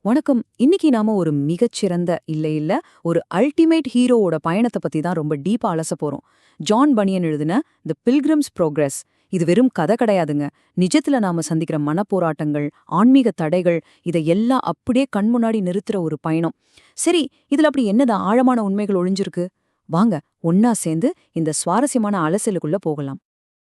வணக்கம். இன்னைக்கு நாம ஒரு மிகச்சிறந்த இல்ல ஒரு அல்டிமேட் ஹீரோவோட பயணத்தை பத்தி தான் ரொம்ப டீப்பா அலச போறோம். ஜான் பனியன் எழுதின தி பில்கிரிம்ஸ் ப்ரோக்ரஸ். இது வெறும் கதை கிடையாதுங்க. நிஜத்துல நாம சந்திக்கிற மனப்போராட்டங்கள், ஆன்மீக தடைகள், இதை எல்லாம் அப்படியே கண் முன்னாடி நிறுத்துற ஒரு பயணம். சரி, இதுல அப்படி என்னதான் ஆழமான உண்மைகள் ஒளிஞ்சிருக்கு? வாங்க ஒன்னா சேர்ந்து இந்த சுவாரஸ்யமான அலசலுக்குள்ள போகலாம்.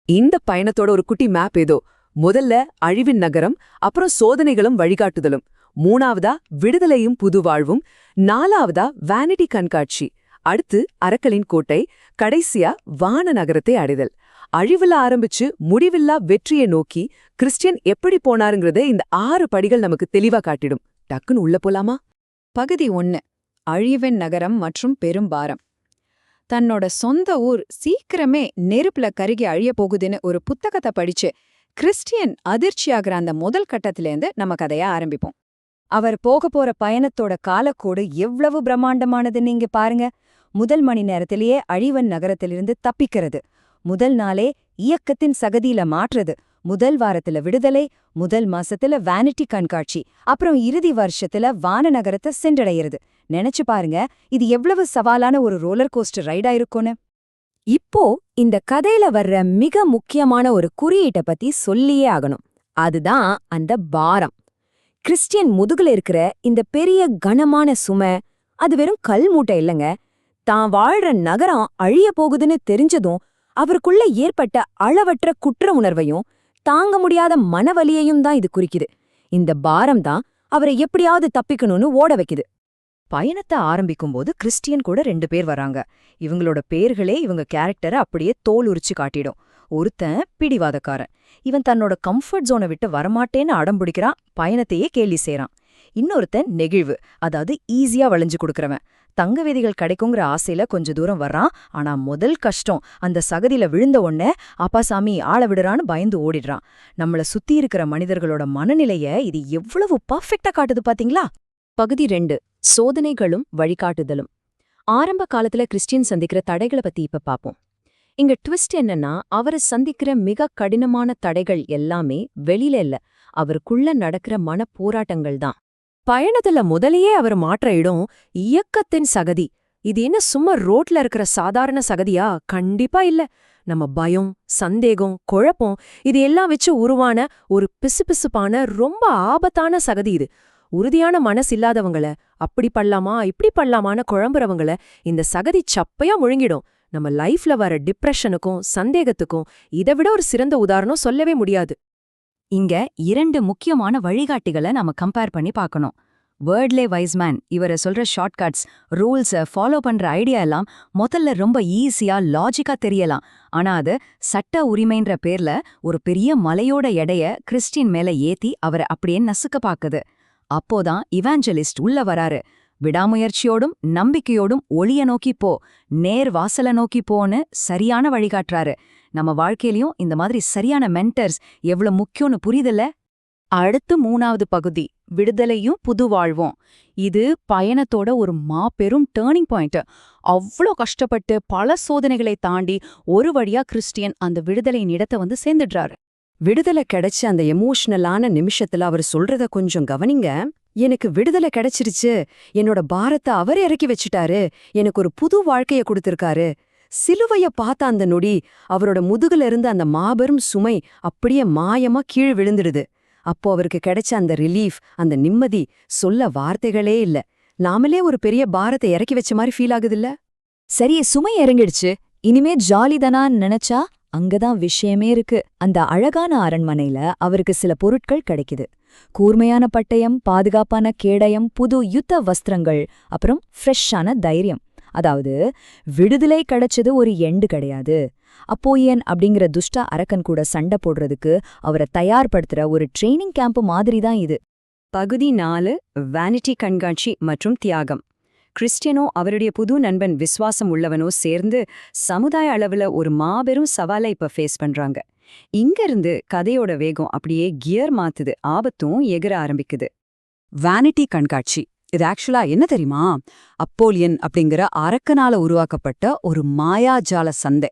இந்த பயணத்தோட ஒரு குட்டி மேப் ஏதோ. முதல்ல அழிவின் நகரம், அப்புறம் சோதனைகளும் வழிகாட்டுதலும். மூணாவதா விடுதலையும் புது வாழ்வும். நாலாவதா வானிட்டி கண்காட்சி. அடுத்து அரக்கலின் கோட்டை. கடைசியா வான நகரத்தை அடைதல். அழிவுல ஆரம்பிச்சு முடிவில்லா வெற்றியை நோக்கி கிறிஸ்டியன் எப்படி போனாருங்கிறத இந்த 6 படிகள் நமக்கு தெளிவா காட்டிடும். டக்குன்னு உள்ள போலாமா? பகுதி 1. அழிவின் நகரம் மற்றும் பெரும்பாரம். தன்னோட சொந்த ஊர் சீக்கிரமே நெருப்புல கருகி அழிய போகுதுன்னு ஒரு புத்தகத்தை படிச்சு கிறிஸ்டியன் அதிர்ச்சியாகிற அந்த முதல் கட்டத்திலேருந்து நம்ம கதைய ஆரம்பிப்போம். அவர் போக போற பயணத்தோட காலக்கோடு எவ்வளவு பிரம்மாண்டமானது நீங்க பாருங்க. முதல் மணி நேரத்திலேயே அழிவன் நகரத்திலிருந்து தப்பிக்கிறது. முதல் நாளே இயக்கத்தின் சகதியில மாற்றுறது. முதல் வாரத்துல விடுதலை, முதல் மாசத்துல வானிட்டி கண்காட்சி, அப்புறம் இறுதி வருஷத்துல வான நகரத்தை சென்றடைகிறது. நினைச்சு பாருங்க, இது எவ்வளவு சவாலான ஒரு ரோலர் கோஸ்டர் ரைடா இருக்கும்னு. இப்போ இந்த கதையில வர்ற மிக முக்கியமான ஒரு குறியீட்டை பத்தி சொல்லியே ஆகணும். அதுதான் அந்த பாரம். கிறிஸ்டியன் முதுகுல இருக்கிற இந்த பெரிய கனமான சுமை, அது வெறும் கல் மூட்டை இல்லைங்க. தான் வாழ்ற நகரம் அழிய போகுதுன்னு தெரிஞ்சதும் அவருக்குள்ள ஏற்பட்ட அளவற்ற குற்ற உணர்வையும் தாங்க முடியாத மனவலியையும் தான் இது குறிக்குது. இந்த பாரம் தான் அவரை எப்படியாவது தப்பிக்கணும்னு ஓட வைக்குது. பயணத்தை ஆரம்பிக்கும்போது கிறிஸ்டியன் கூட 2 பேர் வராங்க. இவங்களோட பேர்களே இவங்க கேரக்டரை அப்படியே தோல் உரிச்சு காட்டிடும். ஒருத்தன் பிடிவாதக்காரன். இவன் தன்னோட கம்ஃபர்ட் ஜோனை விட்டு வரமாட்டேன்னு அடம் பிடிக்கிறான், பயணத்தையே கேலி செய்றான். இன்னொருத்தன் நெகிழ்வு, அதாவது ஈஸியா வளைஞ்சு கொடுக்கறவன். தங்க விதிகள் கிடைக்குங்கிற ஆசையில கொஞ்ச தூரம் வர்றான். ஆனா முதல் கஷ்டம், அந்த சகதியில விழுந்த உடனே அப்பாசாமி ஆள விடுறான்னு பயந்து ஓடிடுறான். நம்மள சுத்தி இருக்கிற மனிதர்களோட மனநிலைய இது எவ்வளவு பர்ஃபெக்டா காட்டுது பாத்தீங்களா? பகுதி 2. சோதனைகளும் வழிகாட்டுதலும். ஆரம்ப காலத்துல கிறிஸ்டியன் சந்திக்கிற தடைகளை பத்தி இப்ப பாப்போம். இங்க ட்விஸ்ட் என்னன்னா, அவரை சந்திக்கிற மிக கடினமான தடைகள் எல்லாமே வெளியில இல்ல, அவருக்குள்ள நடக்கிற மனப்போராட்டங்கள் தான். பயணத்துல முதலையே அவர் மாற்ற இடம் இயக்கத்தின் சகதி. இது என்ன சும்மா ரோட்ல இருக்கிற சாதாரண சகதியா? கண்டிப்பா இல்ல. நம்ம பயம், சந்தேகம், குழப்பம் இது எல்லாம் வச்சு உருவான ஒரு பிசுபிசுப்பான ரொம்ப ஆபத்தான சகதி இது. உறுதியான மனசு இல்லாதவங்கள அப்படி பண்ணலாமா இப்படி பண்ணலாமான்னு குழம்புறவங்கள இந்த சகதி சப்பையா முழுங்கிடும். நம்ம லைஃப்ல வர டிப்ரெஷனுக்கும் சந்தேகத்துக்கும் இதை விட ஒரு சிறந்த உதாரணம் சொல்லவே முடியாது. இங்க 2 முக்கியமான வழிகாட்டிகளை நாம கம்பேர் பண்ணி பார்க்கணும். வேர்ட்லே வைஸ்மேன் இவரை சொல்ற ஷார்ட்கட்ஸ், ரூல்ஸை ஃபாலோ பண்ற ஐடியா எல்லாம் முதல்ல ரொம்ப ஈஸியா லாஜிக்கா தெரியலாம். ஆனா அது சட்ட உரிமைன்ற பேர்ல ஒரு பெரிய மலையோட எடைய கிறிஸ்டியன் மேல ஏத்தி அவரை அப்படியே நசுக்க பாக்குது. அப்போதான் இவாஞ்சலிஸ்ட் உள்ள வராரு. விடாமுயற்சியோடும் நம்பிக்கையோடும் ஒளிய நோக்கி போ, நேர் வாசல நோக்கி போன்னு சரியான வழிகாட்டுறாரு. நம்ம வாழ்க்கையிலயும் இந்த மாதிரி சரியான மென்டர்ஸ் எவ்வளவு முக்கியம்னு புரியுதுல்ல? அடுத்து 3வது பகுதி, விடுதலையும் புது வாழ்வும். இது பயணத்தோட ஒரு மாபெரும் டேர்னிங் பாயிண்ட். அவ்வளோ கஷ்டப்பட்டு பல சோதனைகளை தாண்டி ஒரு வழியா கிறிஸ்டியன் அந்த விடுதலையின் இடத்தை வந்து சேர்ந்துடுறாரு. விடுதலை கிடைச்ச அந்த எமோஷனலான நிமிஷத்துல அவர் சொல்றத கொஞ்சம் கவனிங்க. எனக்கு விடுதலை கிடைச்சிருச்சு, என்னோட பாரத்தை அவர் இறக்கி வச்சுட்டாரு, எனக்கு ஒரு புது வாழ்க்கைய கொடுத்திருக்காரு. சிலுவைய பார்த்த அந்த நொடி அவரோட முதுகுல இருந்து அந்த மாபெரும் சுமை அப்படியே மாயமா கீழ் விழுந்துடுது. அப்போ அவருக்கு கிடைச்ச அந்த ரிலீஃப், அந்த நிம்மதி சொல்ல வார்த்தைகளே இல்ல. நாமளே ஒரு பெரிய பாரத்தை இறக்கி வச்ச மாதிரி ஃபீல் ஆகுதுல்ல? சரி, சுமை இறங்கிடுச்சு, இனிமே ஜாலிதானான்னு நினைச்சா அங்கதான் விஷயமே இருக்கு. அந்த அழகான அரண்மனையில அவருக்கு சில பொருட்கள் கிடைக்குது. கூர்மையான பட்டயம், பாதுகாப்பான கேடயம், புது யுத்த வஸ்திரங்கள், அப்புறம் ஃப்ரெஷ்ஷான தைரியம். அதாவது விடுதலை கிடைச்சது ஒரு எண்டு கிடையாது. அப்போயன் அப்படிங்கிற துஷ்ட அரக்கன் கூட சண்டை போடுறதுக்கு அவரை தயார்படுத்துற ஒரு ட்ரெய்னிங் கேம்ப் மாதிரி தான் இது. பகுதி 4. வானிட்டி கண்காட்சி மற்றும் தியாகம். கிறிஸ்டியனோ அவருடைய புது நண்பன் விசுவாசம் உள்ளவனோ சேர்ந்து சமுதாய அளவுல ஒரு மாபெரும் சவாலை இப்ப ஃபேஸ் பண்றாங்க. இங்கிருந்து கதையோட வேகம் அப்படியே கியர் மாத்துது, ஆபத்தும் எகிர ஆரம்பிக்குது. வானிட்டி கண்காட்சி இது ஆக்சுவலா என்ன தெரியுமா? அப்போலியன் அப்படிங்கிற அரக்கனால உருவாக்கப்பட்ட ஒரு மாயாஜால சந்தை.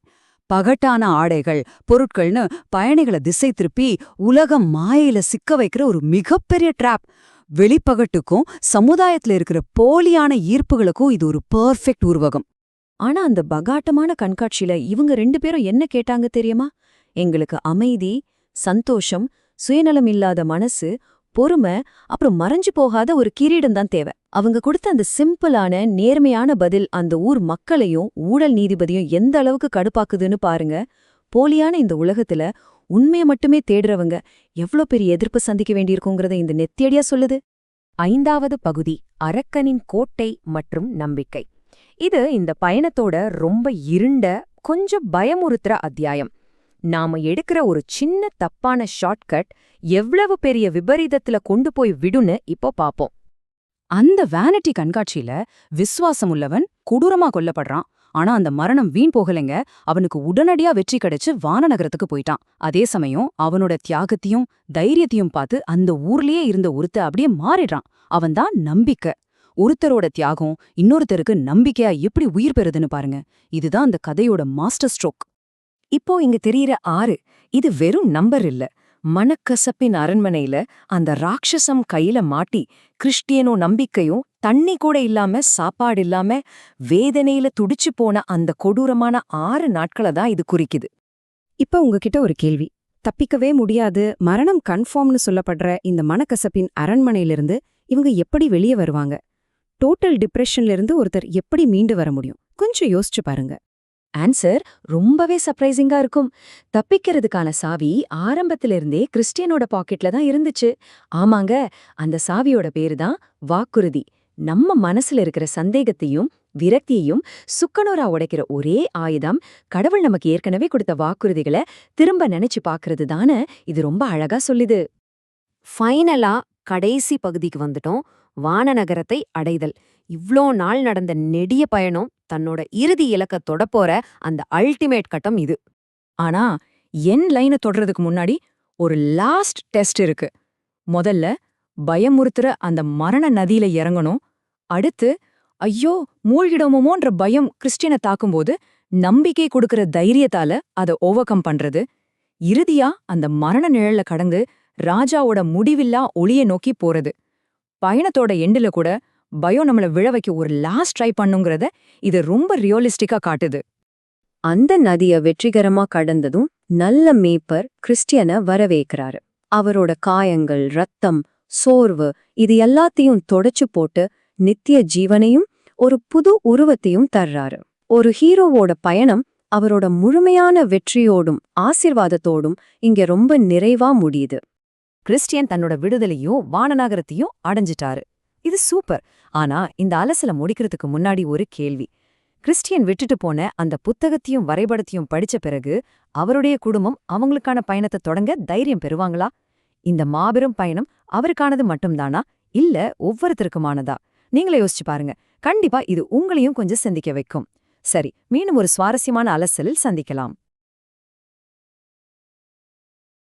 பகட்டான ஆடைகள், பொருட்கள்னு பயணிகளை திசை திருப்பி உலகம் மாயையில சிக்க வைக்கிற ஒரு மிகப்பெரிய ட்ராப். வெளிப்பகட்டுக்கும் சமுதாயத்துல இருக்கிற போலியான ஈர்ப்புகளுக்கும் இது ஒரு பெர்ஃபெக்ட் உருவகம். ஆனா அந்த பகாட்டமான கண்காட்சியில இவங்க 2 பேரும் என்ன கேட்டாங்க தெரியுமா? எங்களுக்கு அமைதி, சந்தோஷம், சுயநலம் இல்லாத மனசு, பொறுமை, அப்புறம் மறைஞ்சு போகாத ஒரு கிரீடம் தான் தேவை. அவங்க கொடுத்த அந்த சிம்பிளான நேர்மையான பதில் அந்த ஊர் மக்களையும் ஊழல் நீதிபதியும் எந்த அளவுக்கு கடுப்பாக்குதுன்னு பாருங்க. போலியான இந்த உலகத்துல உண்மையை மட்டுமே தேடுறவங்க எவ்ளோ பெரிய எதிர்ப்பு சந்திக்க வேண்டியிருக்குங்கிறத இந்த நெத்தியடியா சொல்லுது. 5வது பகுதி அரக்கனின் கோட்டை மற்றும் நம்பிக்கை. இது இந்த பயணத்தோட ரொம்ப இருண்ட, கொஞ்சம் பயமுறுத்துற அத்தியாயம். நாம எடுக்கிற ஒரு சின்ன தப்பான ஷார்ட்கட் எவ்வளவு பெரிய விபரீதத்துல கொண்டு போய் விடுன்னு இப்போ பாப்போம். அந்த வேனிட்டி கண்காட்சியில விசுவாசம் உள்ளவன் கொடூரமா கொல்லப்படுறான். ஆனா அந்த மரணம் வீண் போகலைங்க. அவனுக்கு உடனடியா வெற்றி கிடைச்சு வானநகரத்துக்கு போயிட்டான். அதே சமயம் அவனோட தியாகத்தையும் தைரியத்தையும் பார்த்து அந்த ஊர்லயே இருந்த ஒருத்த அப்படியே மாறிடுறான். அவன்தான் நம்பிக்கை. ஒருத்தரோட தியாகம் இன்னொருத்தருக்கு நம்பிக்கையா எப்படி உயிர் பெறுதுன்னு பாருங்க. இதுதான் அந்த கதையோட மாஸ்டர் ஸ்ட்ரோக். இப்போ இங்க தெரியிற 6 இது வெறும் நம்பர் இல்ல. மனக்கசப்பின் அரண்மனையில அந்த ராட்சசம் கையில மாட்டி கிறிஸ்டியனும் நம்பிக்கையும் தண்ணி கூட இல்லாம சாப்பாடு இல்லாம வேதனையில துடிச்சு போன அந்த கொடூரமான 6 நாட்களை தான் இது குறிக்குது. இப்ப உங்ககிட்ட ஒரு கேள்வி. தப்பிக்கவே முடியாது, மரணம் கன்ஃபார்ம்னு சொல்லப்படுற இந்த மனக்கசப்பின் அரண்மனையிலிருந்து இவங்க எப்படி வெளியே வருவாங்க? டோட்டல் டிப்ரெஷன்ல இருந்து ஒருத்தர் எப்படி மீண்டு வர முடியும்? கொஞ்சம் யோசிச்சு பாருங்க. ஆன்சர் ரொம்பவே சர்ப்ரைசிங்கா இருக்கும். தப்பிக்கிறதுக்கான சாவி ஆரம்பத்திலிருந்தே கிறிஸ்டியனோட பாக்கெட்ல தான் இருந்துச்சு. ஆமாங்க, அந்த சாவியோட பேரு தான் வாக்குறுதி. நம்ம மனசுல இருக்கிற சந்தேகத்தையும் விரக்தியையும் சுக்கனூரா உடைக்கிற ஒரே ஆயுதம் கடவுள் நமக்கு ஏற்கனவே கொடுத்த வாக்குறுதிகளை திரும்ப நினைச்சு பாக்குறது தானே இது ரொம்ப அழகா சொல்லுது. ஃபைனலா கடைசி பகுதிக்கு வந்துட்டோம். வானநகரத்தை அடைதல். இவ்ளோ நாள் நடந்த நெடிய பயணம் தன்னோட இறுதி இலக்க தொடப்போற அந்த அல்டிமேட் கட்டம் இது. ஆனா என் லைனை தொடறதுக்கு முன்னாடி ஒரு லாஸ்ட் டெஸ்ட் இருக்கு. முதல்ல பயமுறுத்துற அந்த மரண நதியில இறங்கணும். அடுத்து ஐயோ மூழ்கிடோமோன்ற பயம் கிறிஸ்டியனை தாக்கும்போது நம்பிக்கை கொடுக்கற தைரியத்தால அதை ஓவர் கம் பண்றது. இறுதியா அந்த மரண நிழல்ல கடந்து ராஜாவோட முடிவில்லா ஒளியை நோக்கி போறது. பயணத்தோட எண்டுல கூட பயம் நம்மள விழ வைக்க ஒரு லாஸ்ட் ட்ரை பண்ணுங்கிறத இது ரொம்ப ரியலிஸ்டிக்கா காட்டுது. அந்த நதிய வெற்றிகரமா கடந்ததும் நல்ல மேய்ப்பர் கிறிஸ்டியனை வரவேற்கிறாரு. அவரோட காயங்கள், ரத்தம், சோர்வு இது எல்லாத்தையும் தொடச்சு போட்டு நித்திய ஜீவனையும் ஒரு புது உருவத்தையும் தர்றாரு. ஒரு ஹீரோவோட பயணம் அவரோட முழுமையான வெற்றியோடும் ஆசிர்வாதத்தோடும் இங்க ரொம்ப நிறைவா முடியுது. கிறிஸ்டியன் தன்னோட விடுதலையும் வானநகரத்தையும் அடைஞ்சிட்டாரு. இது சூப்பர். ஆனா இந்த அலசல முடிக்கிறதுக்கு முன்னாடி ஒரு கேள்வி. கிறிஸ்டியன் விட்டுட்டு போன அந்த புத்தகத்தையும் வரைபடத்தையும் படிச்ச பிறகு அவருடைய குடும்பம் அவங்களுக்கான பயணத்தை தொடங்க தைரியம் பெறுவாங்களா? இந்த மாபெரும் பயணம் அவருக்கானது மட்டும்தானா, இல்ல ஒவ்வொருத்தருக்குமானதா? நீங்களே யோசிச்சு பாருங்க. கண்டிப்பா இது உங்களையும் கொஞ்சம் சிந்திக்க வைக்கும். சரி, மீண்டும் ஒரு சுவாரஸ்யமான அலசலில் சந்திக்கலாம்.